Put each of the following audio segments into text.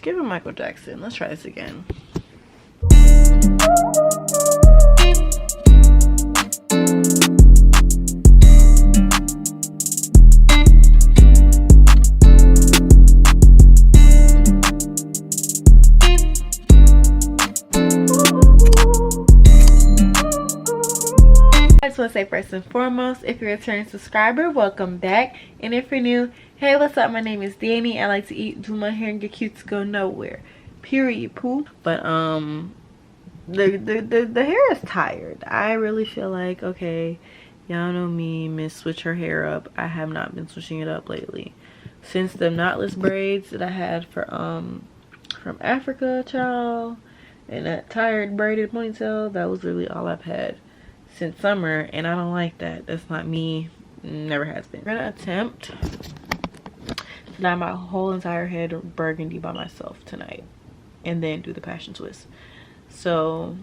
Give him Michael Jackson. Let's try this again. I just want to say first and foremost, if you're a returning subscriber, welcome back. And if you're new, hey, what's up? My name is Danny. I like to eat, do my hair, and get cute to go nowhere. Period, poo. But the hair is tired. I really feel like, okay, y'all know me, Miss Switch her hair up. I have not been switching it up lately. Since the knotless braids that I had for from Africa, child, and that tired braided ponytail, that was really all I've had since summer, and I don't like that. That's not me. Never has been. I'm gonna attempt to dye my whole entire head burgundy by myself tonight, and then do the passion twist. So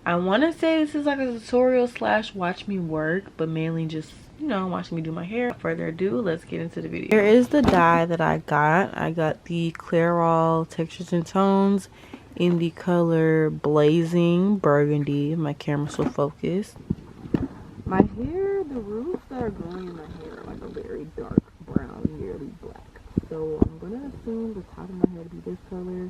I want to say this is like a tutorial slash watch me work, but mainly just, you know, watching me do my hair. Without further ado, let's get into the video. Here is the dye that I got. I got the Clairol Textures and Tones in the color Blazing Burgundy. My camera's so focused. My hair, the roots that are growing in my hair are like a very dark brown, nearly black. So I'm gonna assume the top of my hair to be this color,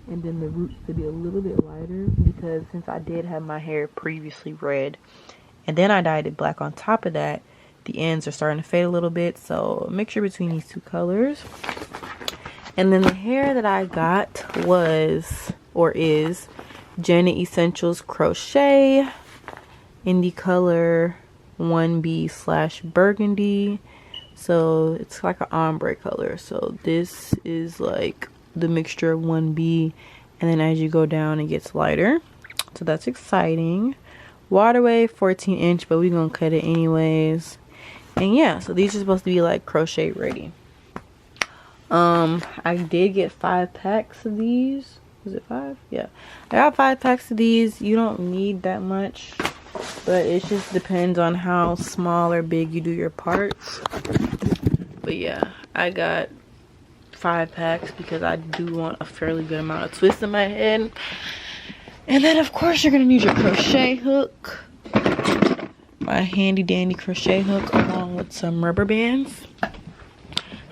and then the roots to be a little bit lighter, because since I did have my hair previously red and then I dyed it black on top of that, the ends are starting to fade a little bit. So a mixture between these two colors. And then the hair that I got was, or is, Janet Essentials Crochet in the color 1B/burgundy. So it's like an ombre color. So this is like the mixture of 1B, and then as you go down it gets lighter. So that's exciting. Waterway 14-inch, but we're gonna cut it anyways. And yeah, so these are supposed to be like crochet ready. I did get 5 packs of these. Was it 5? Yeah, I got 5 packs of these. You don't need that much, but it just depends on how small or big you do your parts. But yeah, I got 5 packs because I do want a fairly good amount of twists in my head. And then of course you're gonna need your crochet hook, my handy dandy crochet hook, along with some rubber bands.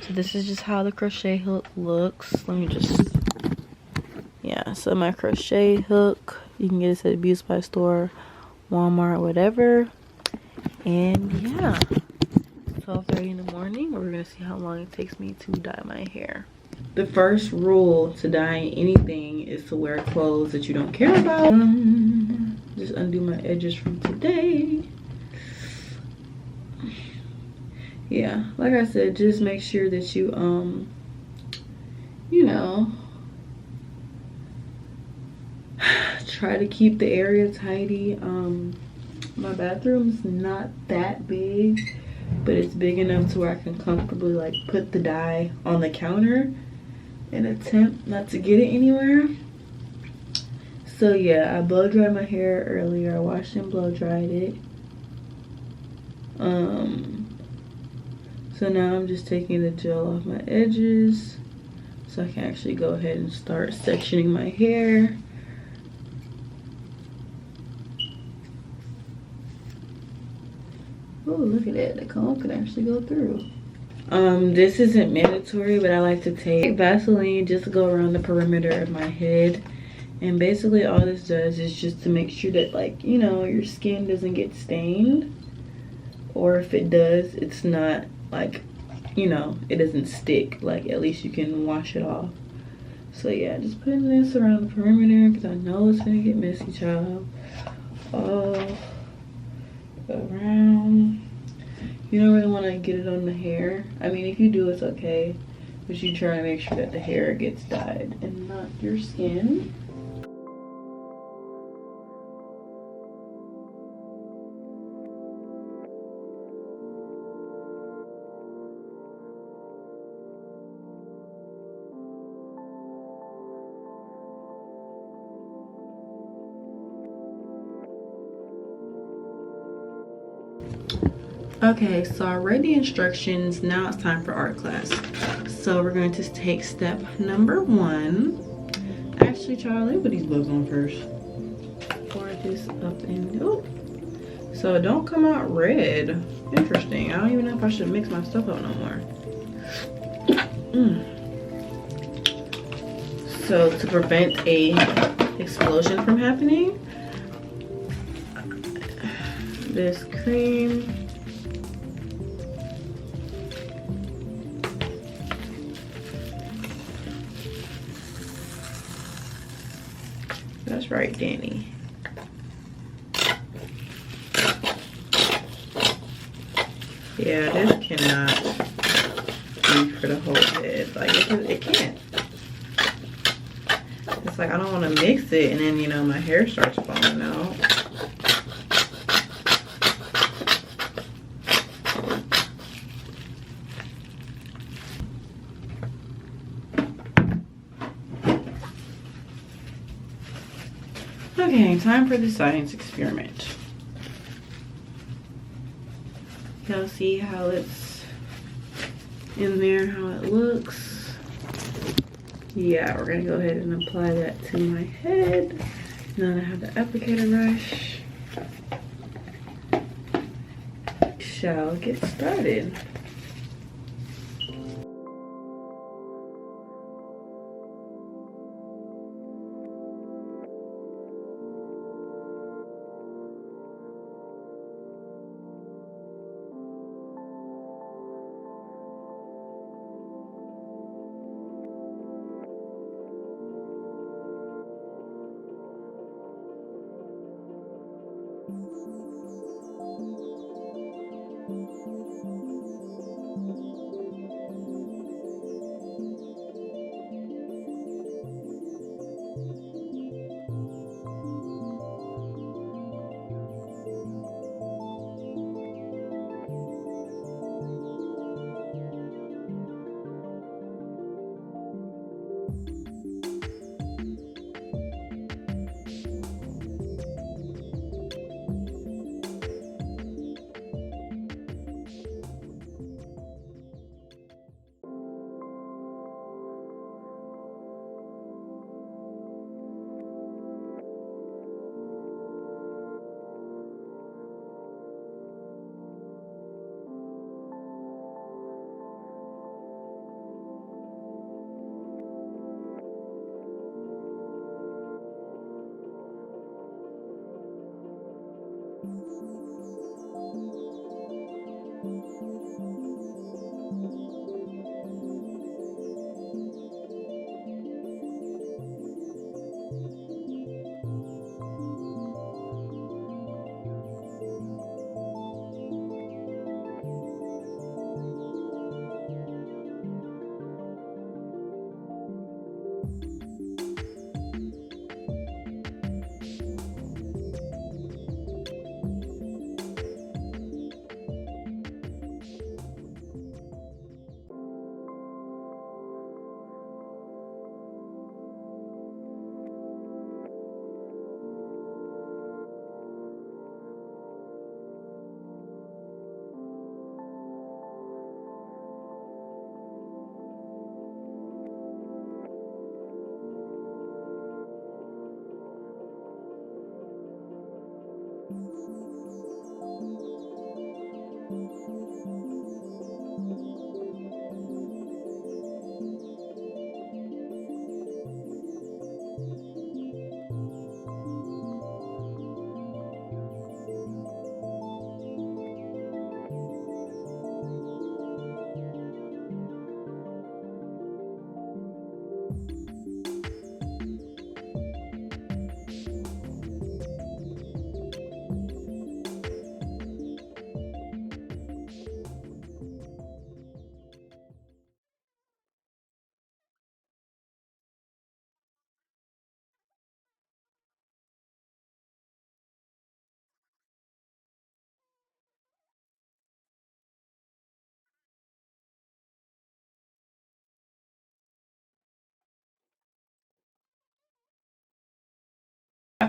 So this is just how the crochet hook looks. Let me just, yeah, so my crochet hook, you can get this at a beauty supply store, Walmart, whatever. And yeah, 12:30 in the morning. We're gonna see how long it takes me to dye my hair. The first rule to dyeing anything is to wear clothes that you don't care about. Just undo my edges from today. Yeah, like I said, just make sure that you you know, try to keep the area tidy. My bathroom's not that big, but it's big enough to where I can comfortably like put the dye on the counter and attempt not to get it anywhere. So yeah, I blow dried my hair earlier. I washed and blow dried it. So now I'm just taking the gel off my edges so I can actually go ahead and start sectioning my hair. Oh, look at that, the comb can actually go through. This isn't mandatory, but I like to take Vaseline just to go around the perimeter of my head. And basically all this does is just to make sure that, like, you know, your skin doesn't get stained. Or if it does, it's not like, you know, it doesn't stick. Like, at least you can wash it off. So yeah, just putting this around the perimeter because I know it's gonna get messy, child. All around. You don't really want to get it on the hair. I mean, if you do, it's okay, but you try to make sure that the hair gets dyed and not your skin. Okay, so I read the instructions. Now it's time for art class. So we're going to take step number 1. Actually, child, let me put these gloves on first. Pour this up in. Oh, so it don't come out red. Interesting. I don't even know if I should mix my stuff up no more. So to prevent a explosion from happening, this cream. That's right, Danny. Yeah, this cannot be for the whole head. Like, it can't. It's like, I don't want to mix it and then, you know, my hair starts falling out. Okay, time for the science experiment. Y'all see how it's in there, how it looks? Yeah, we're gonna go ahead and apply that to my head. Now that I have the applicator brush, shall get started.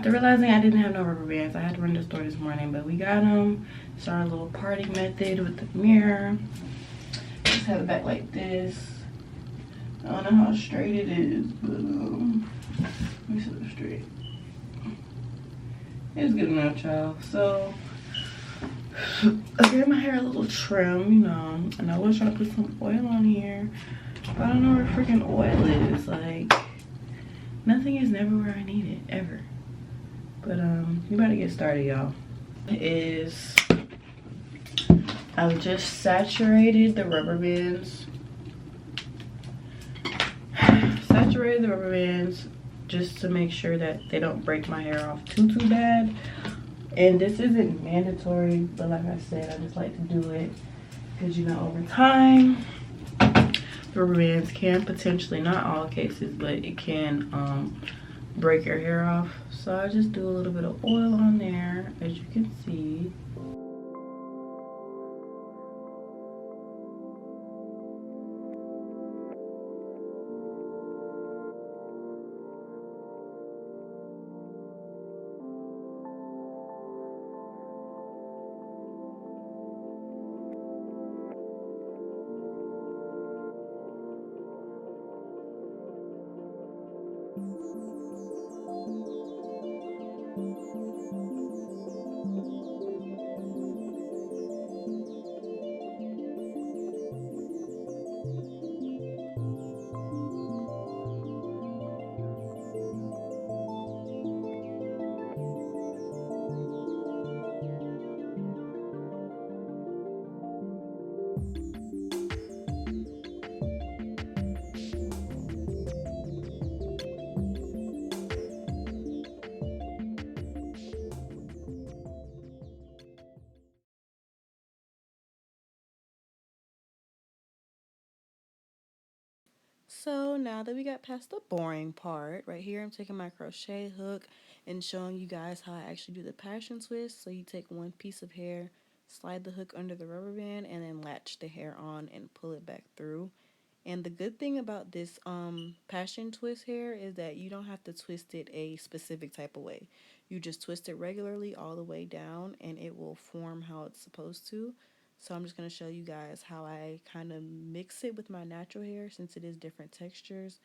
after realizing I didn't have no rubber bands, I had to run to the store this morning, but we got them. It's our little party method with the mirror. Just have it back like this. I don't know how straight it is, but let me set it straight. It's good enough, y'all. So I gave my hair a little trim, you know, and I was trying to put some oil on here, but I don't know where freaking oil is. Like, nothing is never where I need it, ever. But we about to get started, y'all. I've just saturated the rubber bands. Saturated the rubber bands just to make sure that they don't break my hair off too bad. And this isn't mandatory, but like I said, I just like to do it because, you know, over time, rubber bands can potentially, not all cases, but it can break your hair off. So I just do a little bit of oil on there, as you can see. So now that we got past the boring part, right here I'm taking my crochet hook and showing you guys how I actually do the passion twist. So you take one piece of hair, slide the hook under the rubber band, and then latch the hair on and pull it back through. And the good thing about this passion twist hair is that you don't have to twist it a specific type of way. You just twist it regularly all the way down and it will form how it's supposed to. So I'm just going to show you guys how I kind of mix it with my natural hair since it is different textures.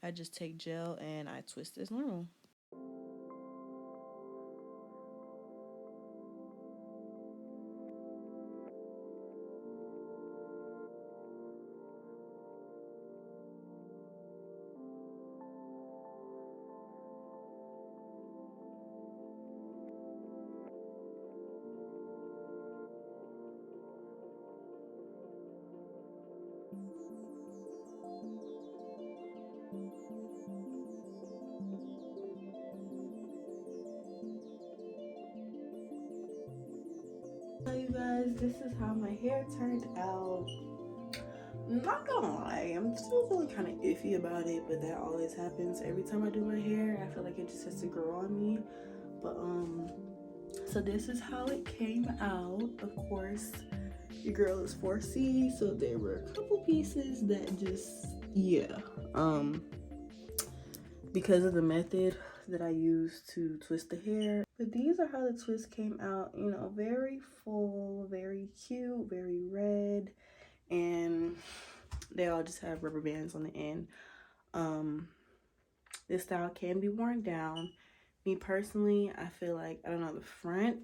I just take gel and I twist as normal. You guys, this is how my hair turned out. I'm not gonna lie, I'm still feeling kind of iffy about it, but that always happens every time I do my hair. I feel like it just has to grow on me. But so this is how it came out. Of course, your girl is 4C, so there were a couple pieces that just, yeah, because of the method that I used to twist the hair. But these are how the twist came out, you know, very full, very cute, very red, and they all just have rubber bands on the end. This style can be worn down. Me personally, I feel like, I don't know, the front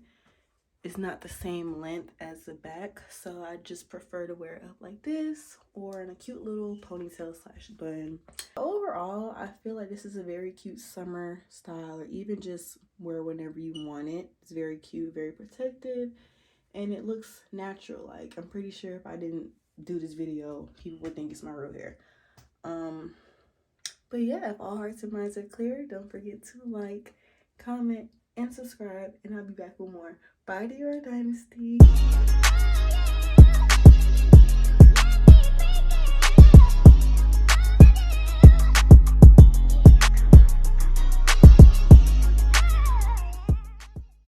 is not the same length as the back, so I just prefer to wear it up like this or in a cute little ponytail slash bun. Overall, I feel like this is a very cute summer style, or even just wear whenever you want it. It's very cute, very protective, and it looks natural. Like, I'm pretty sure if I didn't do this video, people would think it's my real hair. But yeah, if all hearts and minds are clear, don't forget to like, comment, and subscribe, and I'll be back with more. Bye, Dior Dynasty.